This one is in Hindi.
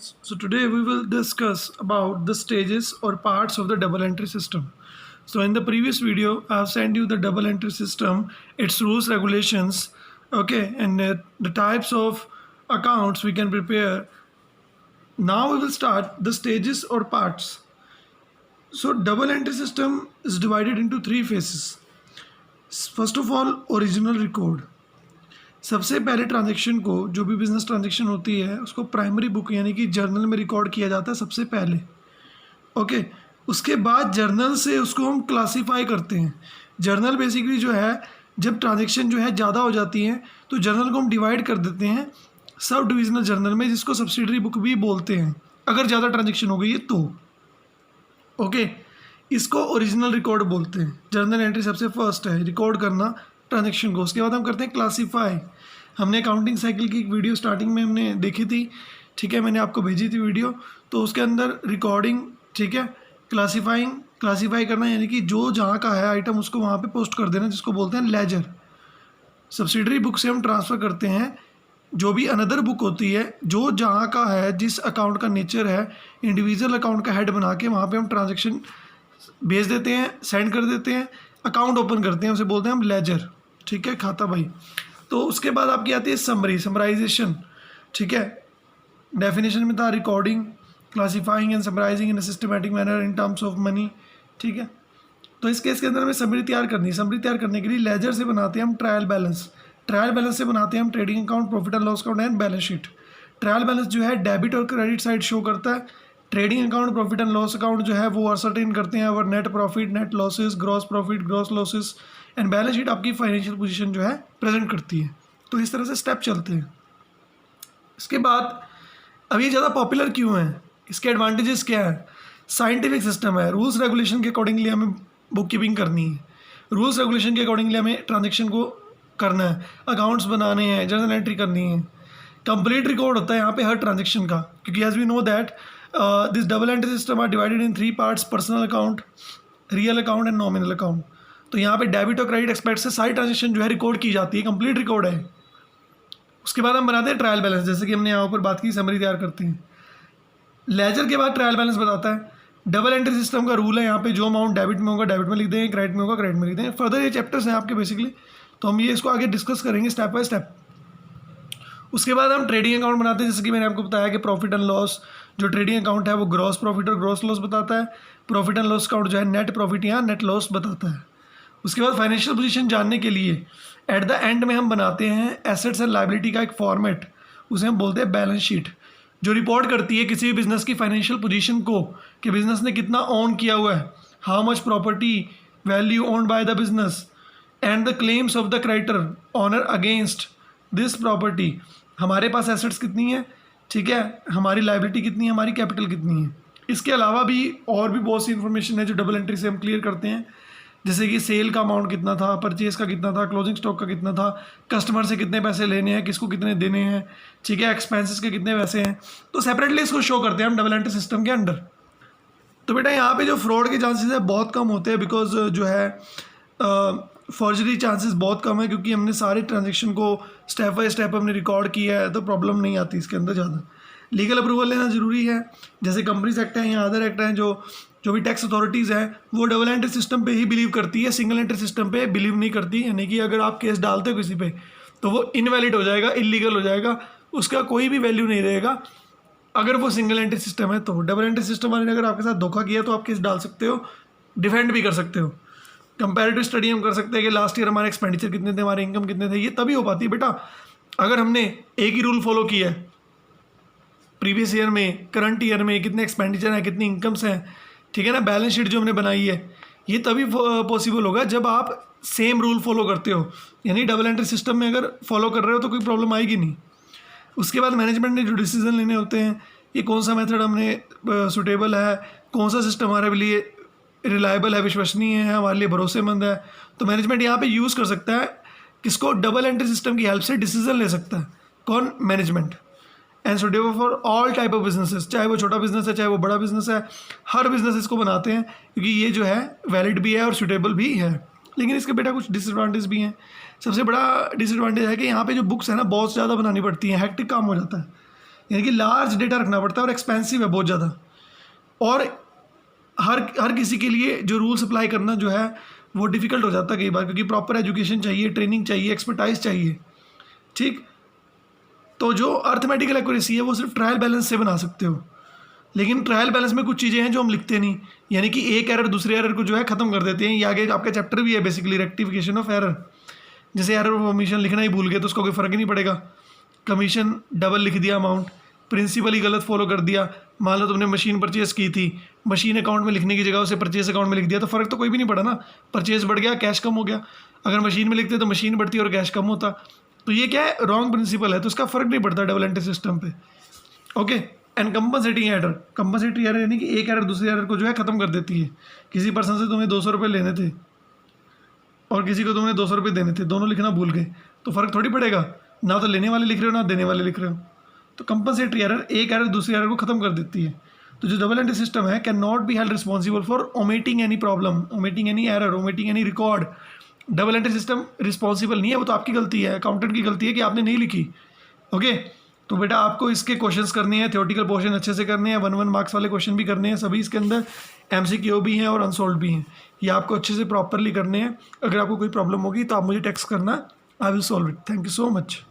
So today we will discuss about the stages or parts of the double entry system. So in the previous video I have sent you the double entry system, its rules, regulations, okay, and the types of accounts we can prepare. Now we will start the stages or parts. So double entry system is divided into three phases. First of all, original record. सबसे पहले ट्रांजैक्शन को, जो भी बिजनेस ट्रांजैक्शन होती है उसको प्राइमरी बुक यानी कि जर्नल में रिकॉर्ड किया जाता है सबसे पहले। ओके, उसके बाद जर्नल से उसको हम क्लासीफाई करते हैं। जर्नल बेसिकली जो है, जब ट्रांजैक्शन जो है ज़्यादा हो जाती हैं तो जर्नल को हम डिवाइड कर देते हैं सब डिविजनल जर्नल में, जिसको सब्सिडरी बुक भी बोलते हैं अगर ज़्यादा ट्रांजैक्शन हो गई है तो। ओके, इसको ओरिजिनल रिकॉर्ड बोलते हैं। जर्नल एंट्री सबसे फर्स्ट है, रिकॉर्ड करना ट्रांजैक्शन को। उसके बाद हम करते हैं क्लासीफाई। हमने अकाउंटिंग साइकिल की एक वीडियो स्टार्टिंग में हमने देखी थी, ठीक है, मैंने आपको भेजी थी वीडियो, तो उसके अंदर रिकॉर्डिंग, ठीक है, क्लासीफाई करना यानी कि जो जहाँ का है आइटम उसको वहाँ पे पोस्ट कर देना, जिसको बोलते हैं लेजर। सब्सिडरी बुक से हम ट्रांसफ़र करते हैं जो भी अनदर बुक होती है, जो जहाँ का है, जिस अकाउंट का नेचर है, इंडिविजुअल अकाउंट का हेड बना के वहाँ पे हम ट्रांजैक्शन भेज देते हैं, सेंड कर देते हैं, अकाउंट ओपन करते हैं, उसे बोलते हैं हम लेजर, ठीक है, खाता भाई। तो उसके बाद आपकी आती है समराइजेशन, ठीक है। डेफिनेशन में था recording, classifying and summarising in a systematic manner in terms of money, ठीक है। तो इस केस के अंदर हमें समरी तैयार करनी है। समरी तैयार करने के लिए लेजर से बनाते हैं हम ट्रायल बैलेंस से बनाते हैं हम trading account, profit and loss account and balance sheet. Trial balance जो है डेबिट और क्रेडिट साइड शो करता है। Trading account, profit and loss account जो है वो असर्टेन करते हैं और net profit, net losses, gross profit, gross losses, and balance sheet आपकी फाइनेंशियल पोजीशन जो है प्रेजेंट करती है। तो इस तरह से स्टेप चलते हैं। इसके बाद अब ये ज़्यादा पॉपुलर क्यों है, इसके एडवांटेजेस क्या है? साइंटिफिक सिस्टम है, रूल्स रेगुलेशन के अकॉर्डिंगली हमें बुक कीपिंग करनी है, रूल्स रेगुलेशन के अकॉर्डिंगली हमें ट्रांजेक्शन को करना है, अकाउंट्स बनाने हैं, जर्नल एंट्री करनी है। कंप्लीट रिकॉर्ड होता है यहाँ पे हर ट्रांजेक्शन का, क्योंकि as we know that this double entry system are divided in 3 parts, personal account, real account and nominal account. तो यहाँ पे डेबिट और क्रेडिट एक्सपेक्ट से सारी ट्रांजेक्शन जो है रिकॉर्ड की जाती है, कंप्लीट रिकॉर्ड है। उसके बाद हम बनाते हैं ट्रायल बैलेंस, जैसे कि हमने यहाँ ऊपर बात की, समरी तैयार करते हैं। लेजर के बाद ट्रायल बैलेंस बताता है। डबल एंट्री सिस्टम का रूल है, यहाँ पे जो अमाउंट डेबिट में होगा डेबिट में लिख देंगे, क्रेडिट में होगा क्रेडिट में लिख देंगे। फर्दर ये चैप्टर्स हैं आपके बेसिकली, तो हम ये इसको आगे डिस्कस करेंगे स्टेप बाय स्टेप। उसके बाद हम ट्रेडिंग अकाउंट बनाते हैं, जैसे कि मैंने आपको बताया कि प्रॉफिट एंड लॉस, जो ट्रेडिंग अकाउंट है वो ग्रॉस प्रॉफिट और ग्रॉस लॉस बताता है। प्रॉफिट एंड लॉस अकाउंट जो है नेट प्रॉफिट या नेट लॉस बताता है। उसके बाद फाइनेंशियल पोजीशन जानने के लिए एट द एंड में हम बनाते हैं एसेट्स एंड लायबिलिटी का एक फॉर्मेट, उसे हम बोलते हैं बैलेंस शीट, जो रिपोर्ट करती है किसी भी बिजनेस की फाइनेंशियल पोजीशन को, कि बिजनेस ने कितना ओन किया हुआ है, how much property value owned by the business and the claims of the creditor owner against this property. हमारे पास एसेट्स कितनी है, ठीक है, हमारी लायबिलिटी कितनी है, हमारी कैपिटल कितनी है। इसके अलावा भी और भी बहुत सी इन्फॉर्मेशन है जो डबल एंट्री से हम क्लियर करते हैं, जैसे कि सेल का अमाउंट कितना था, परचेज का कितना था, क्लोजिंग स्टॉक का कितना था, कस्टमर से कितने पैसे लेने हैं, किसको कितने देने हैं, ठीक है, एक्सपेंसेस के कितने पैसे हैं। तो सेपरेटली इसको शो करते हैं हम डबल एंट्री सिस्टम के अंडर। तो बेटा यहाँ पे जो फ्रॉड के चांसेस है बहुत कम होते हैं, बिकॉज जो है फॉर्जरी चांसेस बहुत कम है, क्योंकि हमने सारे ट्रांजेक्शन को स्टेप बाय स्टेप हमने रिकॉर्ड किया है, तो प्रॉब्लम नहीं आती इसके अंदर ज़्यादा। लीगल अप्रूवल लेना ज़रूरी है, जैसे कंपनीज एक्ट है या अदर एक्ट हैं, जो भी टैक्स अथॉरिटीज़ हैं वो डबल एंट्री सिस्टम पे ही बिलीव करती है, सिंगल एंट्री सिस्टम पे बिलीव नहीं करती। यानी कि अगर आप केस डालते हो किसी पे तो वो इनवैलिड हो जाएगा, इलीगल हो जाएगा, उसका कोई भी वैल्यू नहीं रहेगा अगर वो सिंगल एंट्री सिस्टम है। तो डबल एंट्री सिस्टम वाले ने अगर आपके साथ धोखा किया तो आप केस डाल सकते हो, डिफेंड भी कर सकते हो। कंपैरेटिव स्टडी हम कर सकते हैं कि लास्ट ईयर हमारे एक्सपेंडिचर कितने थे, हमारे इनकम कितने थे। ये तभी हो पाती है बेटा अगर हमने एक ही रूल फॉलो किया है, प्रीवियस ईयर में, करंट ईयर में कितने एक्सपेंडिचर हैं, कितनी इनकम्स हैं, ठीक है ना, बैलेंस शीट जो हमने बनाई है, ये तभी पॉसिबल होगा जब आप सेम रूल फॉलो करते हो। यानी डबल एंट्री सिस्टम में अगर फॉलो कर रहे हो तो कोई प्रॉब्लम आएगी नहीं। उसके बाद मैनेजमेंट ने जो डिसीजन लेने होते हैं, ये कौन सा मेथड हमने सूटेबल है, कौन सा सिस्टम हमारे लिए रिलायबल है, विश्वसनीय है, हमारे लिए भरोसेमंद है, तो मैनेजमेंट यहाँ पे यूज़ कर सकता है किसको, डबल एंट्री सिस्टम की हेल्प से डिसीजन ले सकता है। कौन? Management. And suitable for all type of businesses, चाहे वो छोटा बिजनेस है चाहे वो बड़ा बिजनेस है, हर बिजनेस इसको बनाते हैं, क्योंकि ये जो है वैलिड भी है और सूटेबल भी है। लेकिन इसके बेटा कुछ डिसएडवांटेज भी हैं। सबसे बड़ा डिसएडवांटेज है कि यहाँ पे जो बुक्स है ना बहुत ज़्यादा बनानी पड़ती हैं, हेक्टिक काम हो जाता है। यानी कि लार्ज डेटा रखना पड़ता है और एक्सपेंसिव है बहुत ज़्यादा। और हर किसी के लिए जो रूल्स अप्लाई करना जो है वो डिफ़िकल्ट हो जाता है कई बार, क्योंकि प्रॉपर एजुकेशन चाहिए, ट्रेनिंग चाहिए, एक्सपर्टाइज चाहिए। ठीक, तो जो अर्थमेटिकल एक्यूरेसी है वो सिर्फ ट्रायल बैलेंस से बना सकते हो, लेकिन ट्रायल बैलेंस में कुछ चीज़ें हैं जो हम लिखते नहीं, यानी कि एक एरर दूसरे एरर को जो है ख़त्म कर देते हैं। ये आगे आपका चैप्टर भी है बेसिकली, रेक्टिफिकेशन ऑफ एरर। जैसे एरर ऑफ ओमिशन लिखना ही भूल गए तो उसका कोई फ़र्क ही नहीं पड़ेगा। कमीशन डबल लिख दिया अमाउंट, प्रिंसिपल ही गलत फॉलो कर दिया। मान लो तुमने मशीन परचेज़ की थी, मशीन अकाउंट में लिखने की जगह उसे परचेज अकाउंट में लिख दिया, तो फ़र्क तो कोई भी नहीं पड़ा ना। परचेज बढ़ गया, कैश कम हो गया। अगर मशीन में लिखते तो मशीन बढ़ती और कैश कम होता। तो ये क्या है, रॉन्ग प्रिंसिपल है, तो उसका फ़र्क नहीं पड़ता डबल एंट्री सिस्टम पे। Okay, and compensating error, compensatory error यानी कि एक एरर दूसरे एरर को जो है ख़त्म कर देती है। किसी पर्सन से तुम्हें 200 रुपये लेने थे और किसी को तुमने 200 रुपये देने थे, दोनों लिखना भूल गए, तो फ़र्क थोड़ी पड़ेगा, ना तो लेने वाले लिख रहे हो ना देने वाले लिख रहे हो। तो कंपनसेटरी एरर एक एरर दूसरे एरर को ख़त्म कर देती है। तो जो डबल एंट्री सिस्टम है can not be held responsible for omitting any problem, omitting any error, omitting any record. Double entry system responsible नहीं है, वो तो आपकी गलती है, अकाउंटेंट की गलती है कि आपने नहीं लिखी। ओके, तो बेटा आपको इसके क्वेश्चंस करने हैं, थ्योरेटिकल पोर्शन अच्छे से करने हैं, 1 मार्क्स वाले क्वेश्चन भी करने हैं सभी इसके अंदर, MCQ भी हैं और अनसॉल्व भी हैं। ये आपको अच्छे से प्रॉपरली करने हैं। अगर आपको कोई प्रॉब्लम होगी तो आप मुझे टेक्स्ट करना, I will solve it. Thank you so much.